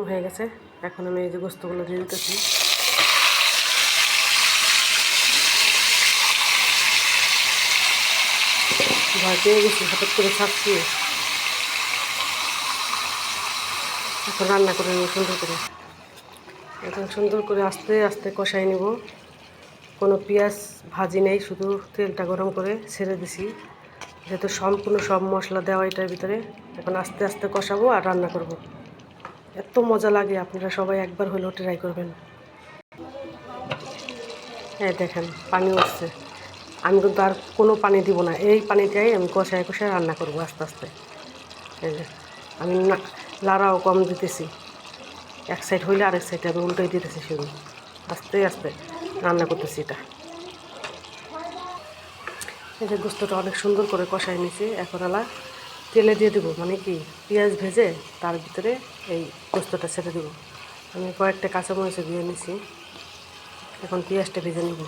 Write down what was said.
হয়ে গেছে। এখন আমি এই যে গোস্তগুলো দিয়ে দিতেছি। ভয় পেয়ে গেছি, হঠাৎ করে ছাড়ছি। এখন রান্না করে নেব সুন্দর করে। এখন সুন্দর করে আস্তে আস্তে কষাই নেব। কোনো পেঁয়াজ ভাজি নেই, শুধু তেলটা গরম করে ছেড়ে দিছি, যেহেতু সম্পূর্ণ সব মশলা দেওয়া এটার ভিতরে। এখন আস্তে আস্তে কষাবো আর রান্না করব। এত মজা লাগে, আপনারা সবাই একবার হলেও ট্রাই করবেন। হ্যাঁ দেখেন পানি উঠছে। আমি কিন্তু আর কোনো পানি দিব না, এই পানিটাই আমি কষায় কষায় রান্না করব আস্তে আস্তে। এই যে আমি লাড়াও কম দিতেছি, এক সাইড হইলে আরেক সাইডে আমি উল্টাই দিতেছি, শুধু আস্তে আস্তে রান্না করতেছি এটা। এই যে গোস্তটা অনেক সুন্দর করে কষাই নিয়েছি। এখন তেলে দিয়ে দেবো, মানে কি পেঁয়াজ ভেজে তার ভিতরে এই গোস্তটা ছেড়ে দেবো। আমি কয়েকটা কাঁচামরিচ দিয়ে নিছি, এখন পেঁয়াজটা ভেজে নেব।